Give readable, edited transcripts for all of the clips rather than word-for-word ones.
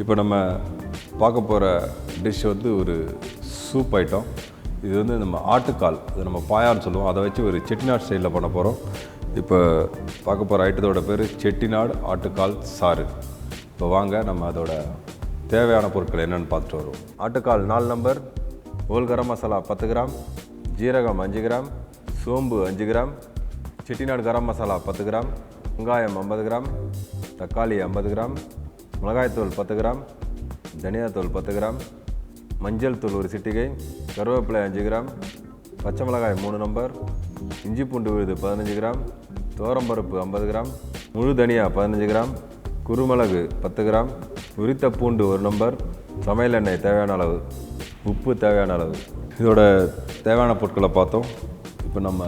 இப்போ நம்ம பார்க்க போகிற டிஷ் வந்து ஒரு சூப் ஐட்டம். இது வந்து நம்ம ஆட்டுக்கால், இது நம்ம பாயான்னு சொல்லுவோம். அதை வச்சு ஒரு செட்டிநாடு ஸ்டைலில் பண்ண போகிறோம். இப்போ பார்க்க போகிற ஐட்டத்தோட பேர் செட்டிநாடு ஆட்டுக்கால் சாறு. இப்போ வாங்க நம்ம அதோட தேவையான பொருட்கள் என்னென்னு பார்த்துட்டு வருவோம். ஆட்டுக்கால் 4 number, whole garam masala 10 gram, ஜீரகம் 5 கிராம், சோம்பு 5 கிராம், செட்டிநாடு கரம் மசாலா 10 கிராம், வெங்காயம் 50 கிராம், தக்காளி 50 கிராம், மிளகாய்த்தூள் 10 கிராம், தனியாத்தூள் 10 கிராம், மஞ்சள் தூள் 1 சிட்டிகை, கருவேப்பிலை 5 கிராம், பச்சை மிளகாய் 3 நம்பர், இஞ்சி பூண்டு விழுது 15 கிராம், துவரம்பருப்பு 50 கிராம், முழு தனியா 15 கிராம், குருமிளகு 10 கிராம், உரித்த பூண்டு 1 நம்பர், சமையல் எண்ணெய் தேவையான அளவு, உப்பு தேவையான அளவு. இதோட தேவையான பொருட்களை பார்த்தோம். இப்போ நம்ம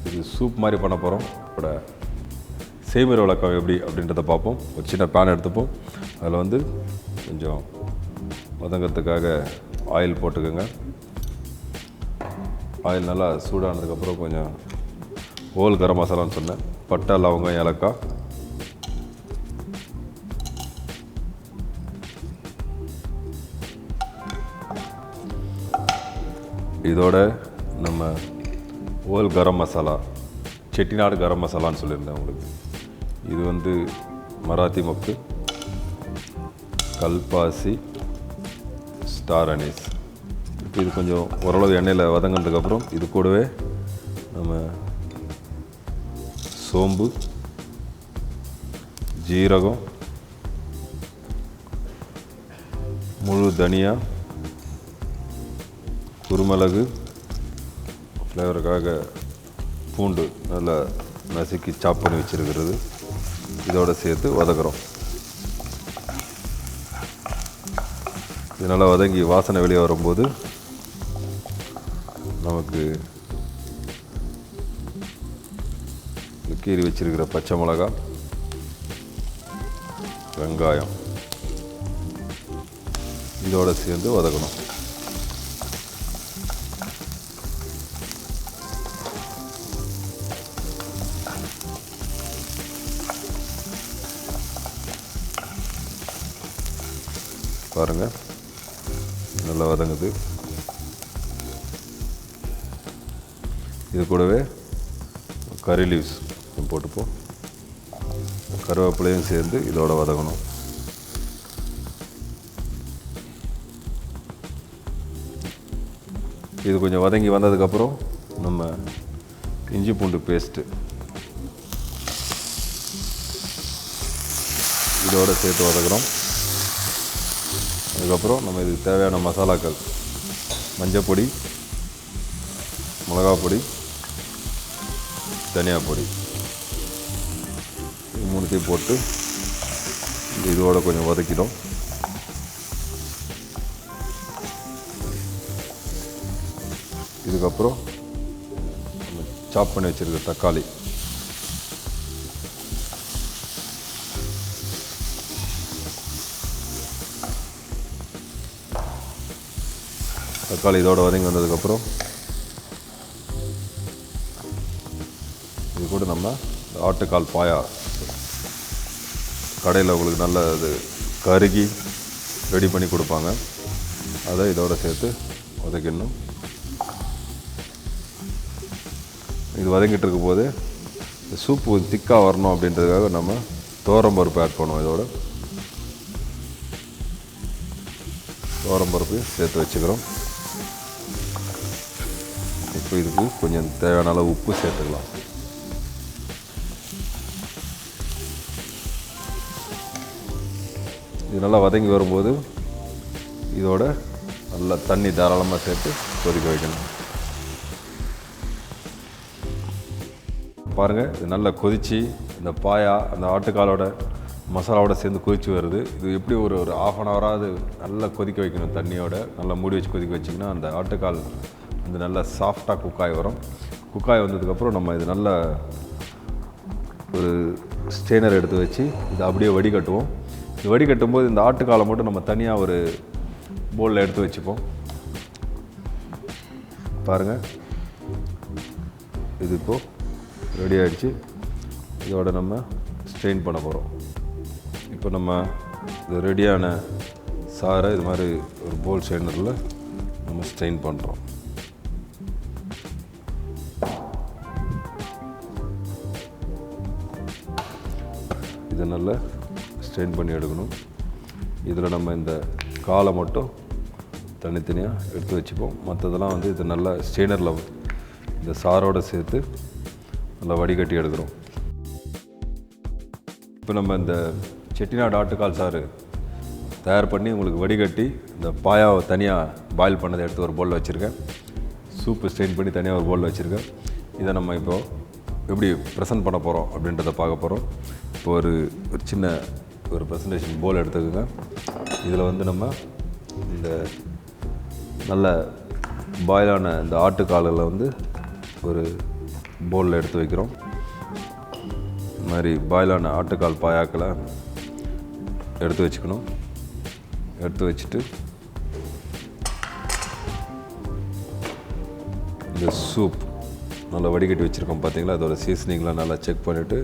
இது சூப் மாதிரி பண்ண போகிறோம். இதோட செய்முறை விளக்கம் எப்படி அப்படின்றத பார்ப்போம். ஒரு சின்ன பேன் எடுத்துப்போம். அதில் வந்து கொஞ்சம் வதங்கிறதுக்காக ஆயில் போட்டுக்கோங்க. ஆயில் நல்லா சூடானதுக்கப்புறம் கொஞ்சம் ஹோல் கரம் மசாலான்னு சொன்னேன், பட்டை லவங்கம் ஏலக்காய், இதோட நம்ம ஹோல் கரம் மசாலா, செட்டிநாடு கரம் மசாலான்னு சொல்லியிருந்தேன் உங்களுக்கு. இது வந்து மராத்தி மொக்கு, கல்பாசி, ஸ்டார் அனீஸ். இப்போ இது கொஞ்சம் ஓரளவு எண்ணெயில் வதங்கினதுக்கப்புறம் இது கூடவே நம்ம சோம்பு, ஜீரகம், முழு தனியா, குருமிளகு, ஃப்ளேவருக்காக பூண்டு நல்லா நசுக்கி சாப் பண்ணி வச்சுருக்கிறது இதோடு சேர்த்து வதக்குறோம். இது நல்லா வதங்கி வாசனை வெளியே வரும்போது நமக்கு கீறி வச்சிருக்கிற பச்சை மிளகாய், வெங்காயம் இதோடு சேர்ந்து வதக்கணும். பாருங்கள், நல்லா வதங்குது. இது கூடவே கறி லீவ்ஸ் போட்டுப்போம், கருவேப்பிலையும் சேர்ந்து இதோட வதங்கணும். இது கொஞ்சம் வதங்கி வந்ததுக்கப்புறம் நம்ம இஞ்சி பூண்டு பேஸ்ட்டு இதோட சேர்த்து வதக்குறோம். அதுக்கப்புறம் நம்ம இதுக்கு தேவையான மசாலாக்கள், மஞ்சள் பொடி, மிளகாய் பொடி, தனியா பொடி, இது மூணுத்தையும் போட்டு இதோட கொஞ்சம் வதக்கிடும். இதுக்கப்புறம் நம்ம சாப் பண்ணி வச்சுருக்க தக்காளி, தக்காளி இதோட வதங்கி வந்ததுக்கப்புறம் இது கூட நம்ம ஆட்டுக்கால் பாயா கடையில் உங்களுக்கு நல்ல இது கருகி ரெடி பண்ணி கொடுப்பாங்க, அதை இதோட சேர்த்து வதக்கிடணும். இது வதங்கிட்டு இருக்கும்போது இந்த சூப்பு திக்காக வரணும் அப்படின்றதுக்காக நம்ம துவரம்பருப்பு ஆட் பண்ணுவோம். இதோட துவரம்பருப்பு சேர்த்து வச்சுக்கிறோம். இப்போ இதுக்கு கொஞ்சம் தேவையான அளவு உப்பு சேர்த்துக்கலாம். இது நல்லா வதங்கி வரும்போது இதோட நல்லா தண்ணி தாராளமாக சேர்த்து கொதிக்க வைக்கணும். பாருங்கள், இது நல்லா கொதித்து இந்த பாயா அந்த ஆட்டுக்காலோட மசாலாவோட சேர்ந்து கொதித்து வருது. இது எப்படி ஒரு 1/2 ஹவராவது நல்லா கொதிக்க வைக்கணும். தண்ணியோட நல்லா மூடி வச்சு கொதிக்க வச்சிங்கன்னா அந்த ஆட்டுக்கால் வந்து நல்லா சாஃப்டாக குக்காய் வரும். குக்காய் வந்ததுக்கப்புறம் நம்ம இது நல்லா ஒரு ஸ்ட்ரெயினர் எடுத்து வச்சு இதை அப்படியே வடிகட்டுவோம். இது வடிகட்டும் போது இந்த ஆட்டுக்காலை மட்டும் நம்ம தனியாக ஒரு பவுலில் எடுத்து வச்சுப்போம். பாருங்கள், இது இப்போது ரெடி ஆகிடுச்சு. இதோட நம்ம ஸ்ட்ரெயின் பண்ண போகிறோம். இப்போ நம்ம இது ரெடியான சாறை இது மாதிரி ஒரு போல் ஸ்ட்ரெயினரில் நம்ம ஸ்ட்ரெயின் பண்ணுறோம். இதை நல்லா ஸ்ட்ரெயின் பண்ணி எடுக்கணும். இதில் நம்ம இந்த காலை மட்டும் தனித்தனியாக எடுத்து வச்சுப்போம். மற்றதெல்லாம் வந்து இது நல்லா ஸ்ட்ரெயினரில் இந்த சாரோடு சேர்த்து நல்லா வடிகட்டி எடுக்கிறோம். இப்போ நம்ம இந்த செட்டிநாடு ஆட்டுக்கால் சாறு தயார் பண்ணி உங்களுக்கு வடிகட்டி இந்த பாயாவை தனியாக பாயில் பண்ணதை எடுத்து ஒரு பவுலில் வச்சுருக்கேன். சூப்பு ஸ்ட்ரெயின் பண்ணி தனியாக ஒரு பவுலில் வச்சுருக்கேன். இதை நம்ம இப்போது எப்படி ப்ரெசென்ட் பண்ண போகிறோம் அப்படின்றத பார்க்க போகிறோம். இப்போ ஒரு சின்ன ஒரு ப்ரெசன்டேஷன் பவுல் எடுத்துக்கோங்க. இதில் வந்து நம்ம இந்த நல்ல பாயிலான இந்த ஆட்டுக்காலில் வந்து ஒரு பவுலில் எடுத்து வைக்கிறோம். இந்த மாதிரி பாயிலான ஆட்டுக்கால் பாயாக்களை எடுத்து வச்சுக்கணும். எடுத்து வச்சுட்டு இந்த சூப் நல்லா வடிகட்டி வச்சுருக்கோம் பார்த்தீங்களா, அதோட சீசனிங்லாம் நல்லா செக் பண்ணிவிட்டு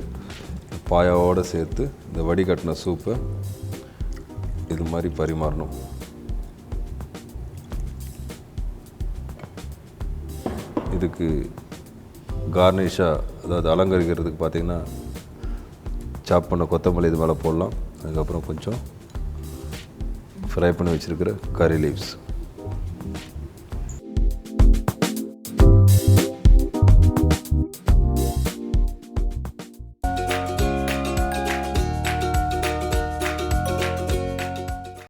பாயாவோடு சேர்த்து இந்த வடிகட்டின சூப்பை இது மாதிரி பரிமாறணும். இதுக்கு கார்னிஷாக அதாவது அலங்கரிக்கிறதுக்கு பார்த்திங்கன்னா சாப் பண்ண கொத்தமல்லி இது மேலே போடலாம். அதுக்கப்புறம் கொஞ்சம் ஃப்ரை பண்ணி வச்சுருக்கிற கறி லீவ்ஸ்